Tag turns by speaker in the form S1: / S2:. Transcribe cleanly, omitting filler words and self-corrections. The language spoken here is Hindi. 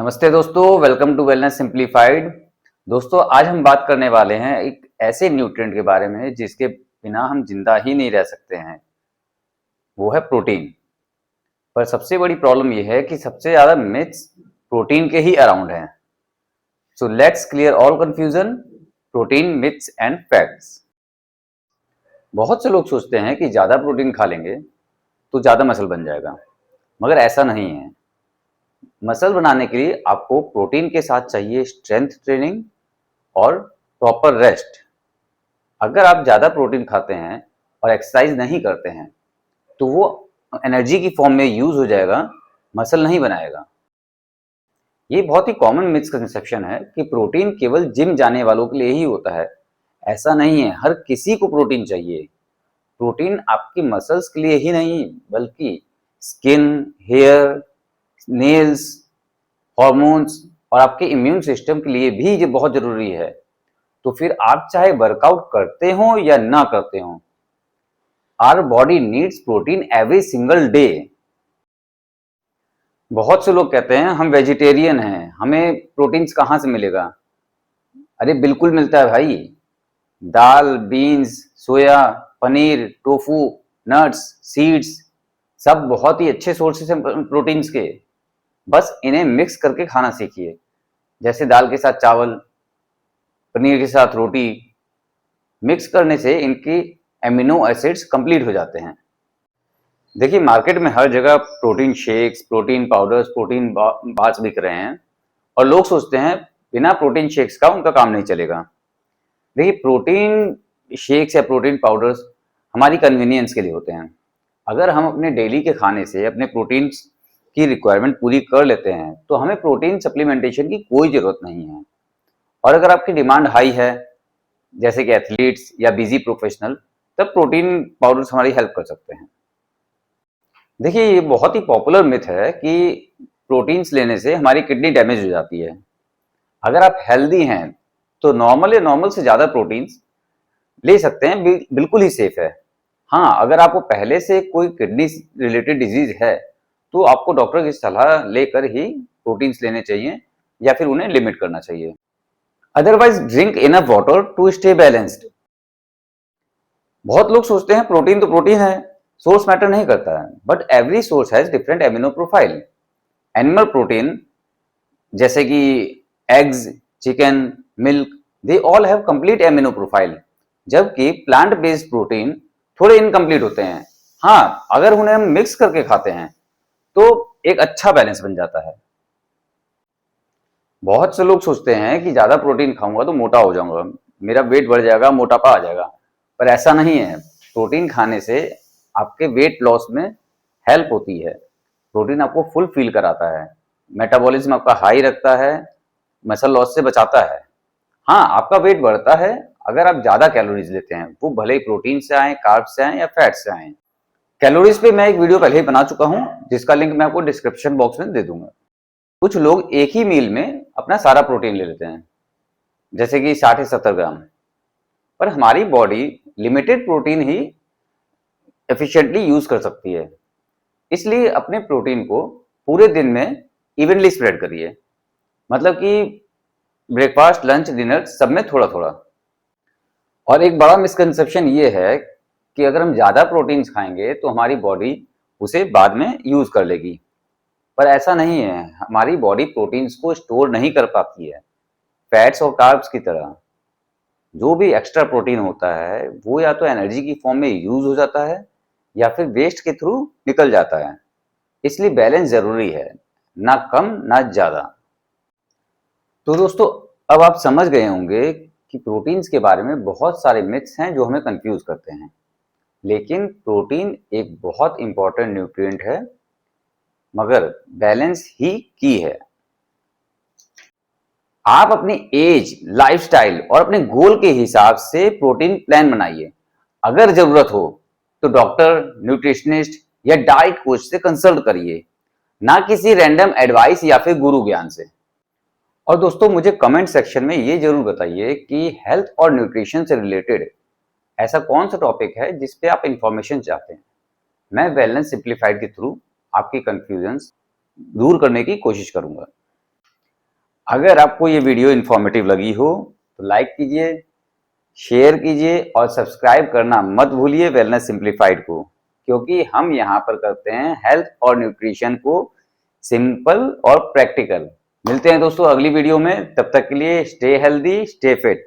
S1: नमस्ते दोस्तों, वेलकम टू वेलनेस सिंप्लीफाइड। दोस्तों, आज हम बात करने वाले हैं एक ऐसे न्यूट्रिएंट के बारे में जिसके बिना हम जिंदा ही नहीं रह सकते हैं। वो है प्रोटीन। पर सबसे बड़ी प्रॉब्लम यह है कि सबसे ज्यादा मिथ्स प्रोटीन के ही अराउंड हैं। So let's clear all confusion, protein myths and facts. बहुत से लोग सोचते हैं कि ज्यादा प्रोटीन खा लेंगे तो ज्यादा मसल बन जाएगा, मगर ऐसा नहीं है। मसल बनाने के लिए आपको प्रोटीन के साथ चाहिए स्ट्रेंथ ट्रेनिंग और प्रॉपर रेस्ट। अगर आप ज़्यादा प्रोटीन खाते हैं और एक्सरसाइज नहीं करते हैं तो वो एनर्जी की फॉर्म में यूज हो जाएगा, मसल नहीं बनाएगा। ये बहुत ही कॉमन मिसकंसेप्शन है कि प्रोटीन केवल जिम जाने वालों के लिए ही होता है। ऐसा नहीं है, हर किसी को प्रोटीन चाहिए। प्रोटीन आपकी मसल्स के लिए ही नहीं बल्कि स्किन, हेयर, नेल्स, हॉर्मोन्स और आपके इम्यून सिस्टम के लिए भी ये बहुत जरूरी है। तो फिर आप चाहे वर्कआउट करते हो या ना करते हो, our body needs protein every single day. बहुत से लोग कहते हैं हम वेजिटेरियन हैं, हमें प्रोटीन कहाँ से मिलेगा। अरे बिल्कुल मिलता है भाई। दाल, बीन्स, सोया, पनीर, टोफू, नट्स, सीड्स सब बहुत ही अच्छे सोर्सेस हैं प्रोटीन्स के। बस इन्हें मिक्स करके खाना सीखिए, जैसे दाल के साथ चावल, पनीर के साथ रोटी। मिक्स करने से इनकी एमिनो एसिड्स कंप्लीट हो जाते हैं। देखिए, मार्केट में हर जगह protein shakes, protein powders, protein bars बिक रहे हैं और लोग सोचते हैं बिना प्रोटीन शेक्स का उनका काम नहीं चलेगा। देखिए, प्रोटीन शेक्स या प्रोटीन पाउडर्स हमारी कन्वीनियंस के लिए होते हैं। अगर हम अपने डेली के खाने से अपने प्रोटीन की रिक्वायरमेंट पूरी कर लेते हैं तो हमें प्रोटीन सप्लीमेंटेशन की कोई ज़रूरत नहीं है। और अगर आपकी डिमांड हाई है, जैसे कि एथलीट्स या बिजी प्रोफेशनल, तब प्रोटीन पाउडर्स हमारी हेल्प कर सकते हैं। देखिए, ये बहुत ही पॉपुलर मिथ है कि प्रोटीन्स लेने से हमारी किडनी डैमेज हो जाती है। अगर आप हेल्दी हैं तो नॉर्मल या नॉर्मल से ज़्यादा प्रोटीन्स ले सकते हैं, बिल्कुल ही सेफ है। हाँ, अगर आपको पहले से कोई किडनी रिलेटेड डिजीज है तो आपको डॉक्टर की सलाह लेकर ही प्रोटीन्स लेने चाहिए या फिर उन्हें लिमिट करना चाहिए। Otherwise drink enough water to stay balanced. बहुत लोग सोचते हैं प्रोटीन तो प्रोटीन है, सोर्स मैटर नहीं करता है, but every source has different amino profile. Animal protein जैसे कि eggs, chicken, milk, they all have complete amino profile, जबकि प्लांट बेस्ड प्रोटीन थोड़े इनकम्प्लीट होते हैं। हाँ, अगर उन्हें हम मिक्स करके खाते हैं तो एक अच्छा बैलेंस बन जाता है। बहुत से लोग सोचते हैं कि ज्यादा प्रोटीन खाऊंगा तो मोटा हो जाऊंगा, मेरा वेट बढ़ जाएगा, मोटापा आ जाएगा। पर ऐसा नहीं है। प्रोटीन खाने से आपके वेट लॉस में हेल्प होती है। प्रोटीन आपको फुल फील कराता है, मेटाबॉलिज्म आपका हाई रखता है, मसल लॉस से बचाता है। हाँ, आपका वेट बढ़ता है अगर आप ज्यादा कैलोरीज लेते हैं, वो भले ही प्रोटीन से आए, कार्ब से आए या फैट से आए। कैलोरीज पे मैं एक वीडियो पहले ही बना चुका हूं, जिसका लिंक मैं आपको डिस्क्रिप्शन बॉक्स में दे दूंगा। कुछ लोग एक ही मील में अपना सारा प्रोटीन ले लेते हैं, जैसे कि 60 से 70 ग्राम। पर हमारी बॉडी लिमिटेड प्रोटीन ही एफिशिएंटली यूज कर सकती है। इसलिए अपने प्रोटीन को पूरे दिन में इवनली स्प्रेड करिए, मतलब कि ब्रेकफास्ट, लंच, डिनर सब में थोड़ा थोड़ा। और एक बड़ा मिसकंसेप्शन ये है कि अगर हम ज्यादा प्रोटीन खाएंगे तो हमारी बॉडी उसे बाद में यूज कर लेगी। पर ऐसा नहीं है, हमारी बॉडी प्रोटीन्स को स्टोर नहीं कर पाती है। फैट्स और कार्ब्स की तरह जो भी एक्स्ट्रा प्रोटीन होता है वो या तो एनर्जी की फॉर्म में यूज हो जाता है या फिर वेस्ट के थ्रू निकल जाता है। इसलिए बैलेंस जरूरी है, ना कम ना ज्यादा। तो दोस्तों, अब आप समझ गए होंगे कि प्रोटीन्स के बारे में बहुत सारे मिथ्स हैं जो हमें कंफ्यूज करते हैं। लेकिन प्रोटीन एक बहुत इंपॉर्टेंट न्यूट्रिएंट है, मगर बैलेंस ही की है। आप अपनी एज, लाइफस्टाइल और अपने गोल के हिसाब से प्रोटीन प्लान बनाइए। अगर जरूरत हो तो डॉक्टर, न्यूट्रिशनिस्ट या डाइट कोच से कंसल्ट करिए, ना किसी रैंडम एडवाइस या फिर गुरु ज्ञान से। और दोस्तों, मुझे कमेंट सेक्शन में ये जरूर बताइए कि हेल्थ और न्यूट्रिशन से रिलेटेड ऐसा कौन सा टॉपिक है जिस पे आप इंफॉर्मेशन चाहते हैं। मैं वेलनेस सिंप्लीफाइड के थ्रू आपकी कंफ्यूजन्स दूर करने की कोशिश करूंगा। अगर आपको ये वीडियो इन्फॉर्मेटिव लगी हो तो लाइक कीजिए, शेयर कीजिए और सब्सक्राइब करना मत भूलिए वेलनेस सिंप्लीफाइड को, क्योंकि हम यहाँ पर करते हैं हेल्थ और न्यूट्रिशन को सिंपल और प्रैक्टिकल। मिलते हैं दोस्तों अगली वीडियो में, तब तक के लिए स्टे हेल्दी, स्टे फिट।